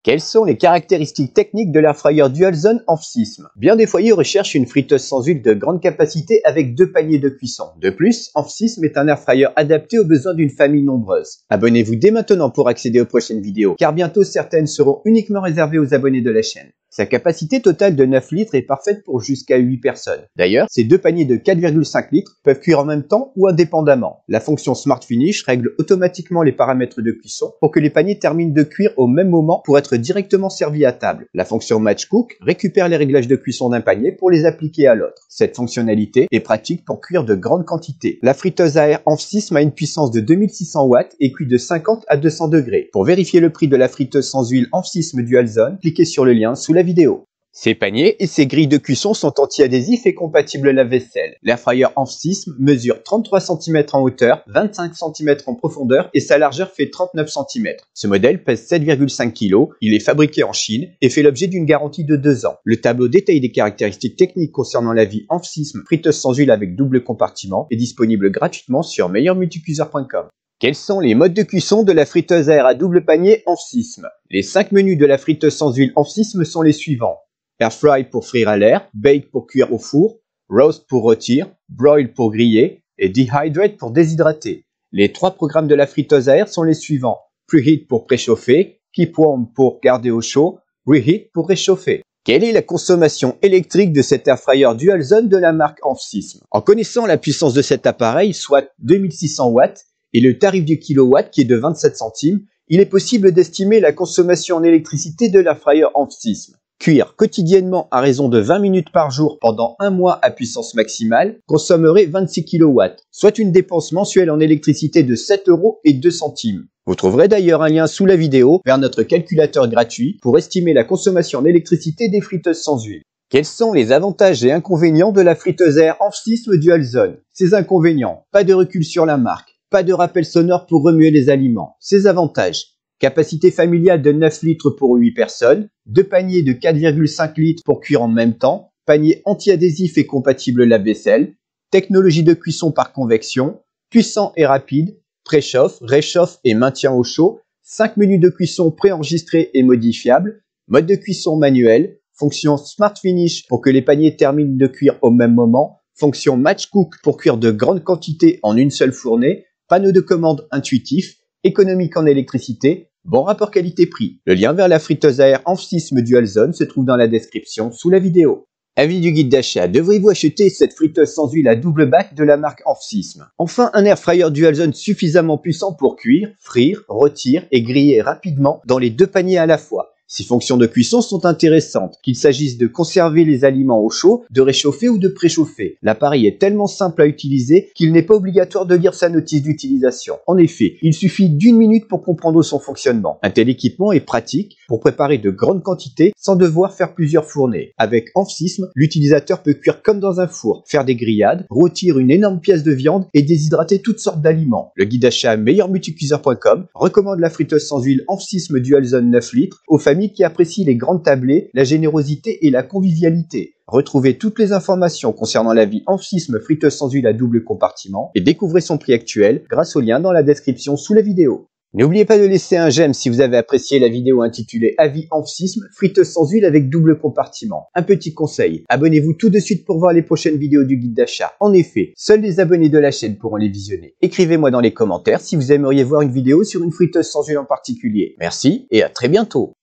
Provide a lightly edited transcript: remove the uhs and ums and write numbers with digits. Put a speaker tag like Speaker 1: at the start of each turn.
Speaker 1: Quelles sont les caractéristiques techniques de l'air fryer DualZone Enfsysm? Bien des foyers recherchent une friteuse sans huile de grande capacité avec 2 paniers de cuisson. De plus, Enfsysm est un air fryer adapté aux besoins d'une famille nombreuse. Abonnez-vous dès maintenant pour accéder aux prochaines vidéos, car bientôt certaines seront uniquement réservées aux abonnés de la chaîne. Sa capacité totale de 9 litres est parfaite pour jusqu'à 8 personnes. D'ailleurs, ces 2 paniers de 4,5 litres peuvent cuire en même temps ou indépendamment. La fonction Smart Finish règle automatiquement les paramètres de cuisson pour que les paniers terminent de cuire au même moment pour être directement servis à table. La fonction Match Cook récupère les réglages de cuisson d'un panier pour les appliquer à l'autre. Cette fonctionnalité est pratique pour cuire de grandes quantités. La friteuse à air Enfsysm a une puissance de 2600 watts et cuit de 50 à 200 degrés. Pour vérifier le prix de la friteuse sans huile Enfsysm DualZone, cliquez sur le lien sous la vidéo. Ces paniers et ces grilles de cuisson sont anti-adhésifs et compatibles lave-vaisselle. L'air fryer Enfsysm mesure 33 cm en hauteur, 25 cm en profondeur et sa largeur fait 39 cm. Ce modèle pèse 7,5 kg, il est fabriqué en Chine et fait l'objet d'une garantie de 2 ans. Le tableau détaillé des caractéristiques techniques concernant la vie Enfsysm friteuse sans huile avec double compartiment est disponible gratuitement sur meilleurmulticuiseur.com. Quels sont les modes de cuisson de la friteuse à air à double panier Enfsysm? Les 5 menus de la friteuse sans huile Enfsysm sont les suivants. Air fry pour frire à l'air, bake pour cuire au four, roast pour rôtir, broil pour griller et dehydrate pour déshydrater. Les 3 programmes de la friteuse à air sont les suivants. Preheat pour préchauffer, keep warm pour garder au chaud, reheat pour réchauffer. Quelle est la consommation électrique de cet air fryer DualZone de la marque Enfsysm? En connaissant la puissance de cet appareil, soit 2600 watts, et le tarif du kilowatt qui est de 27 centimes, il est possible d'estimer la consommation en électricité de l'air fryer Enfsysm. Cuire quotidiennement à raison de 20 minutes par jour pendant un mois à puissance maximale consommerait 26 kW, soit une dépense mensuelle en électricité de 7,02 €. Vous trouverez d'ailleurs un lien sous la vidéo vers notre calculateur gratuit pour estimer la consommation en électricité des friteuses sans huile. Quels sont les avantages et inconvénients de la friteuse à air Enfsysm DualZone? Ses inconvénients: pas de recul sur la marque, pas de rappel sonore pour remuer les aliments. Ses avantages: capacité familiale de 9 litres pour 8 personnes, 2 paniers de 4,5 litres pour cuire en même temps, panier anti-adhésif et compatible lave-vaisselle, technologie de cuisson par convection, puissant et rapide, préchauffe, réchauffe et maintien au chaud, 5 menus de cuisson préenregistrés et modifiables, mode de cuisson manuel, fonction Smart Finish pour que les paniers terminent de cuire au même moment, fonction Match Cook pour cuire de grandes quantités en une seule fournée, panneau de commande intuitif, économique en électricité, bon rapport qualité-prix. Le lien vers la friteuse à air Enfsysm DualZone se trouve dans la description sous la vidéo. Avis du guide d'achat, devrez-vous acheter cette friteuse sans huile à double bac de la marque Enfsysm? Enfin, un air fryer DualZone suffisamment puissant pour cuire, frire, rôtir et griller rapidement dans les 2 paniers à la fois. Ces fonctions de cuisson sont intéressantes, qu'il s'agisse de conserver les aliments au chaud, de réchauffer ou de préchauffer. L'appareil est tellement simple à utiliser qu'il n'est pas obligatoire de lire sa notice d'utilisation. En effet, il suffit d'1 minute pour comprendre son fonctionnement. Un tel équipement est pratique pour préparer de grandes quantités sans devoir faire plusieurs fournées. Avec Enfsysm, l'utilisateur peut cuire comme dans un four, faire des grillades, rôtir une énorme pièce de viande et déshydrater toutes sortes d'aliments. Le guide d'achat meilleurmulticuiseur.com recommande la friteuse sans huile Enfsysm DualZone 9 litres aux familles qui apprécient les grandes tablées, la générosité et la convivialité. Retrouvez toutes les informations concernant la vie Enfsysm friteuse sans huile à double compartiment et découvrez son prix actuel grâce au lien dans la description sous la vidéo. N'oubliez pas de laisser un j'aime si vous avez apprécié la vidéo intitulée Avis Enfsysm friteuse sans huile avec double compartiment. Un petit conseil, abonnez-vous tout de suite pour voir les prochaines vidéos du guide d'achat. En effet, seuls les abonnés de la chaîne pourront les visionner. Écrivez-moi dans les commentaires si vous aimeriez voir une vidéo sur une friteuse sans huile en particulier. Merci et à très bientôt.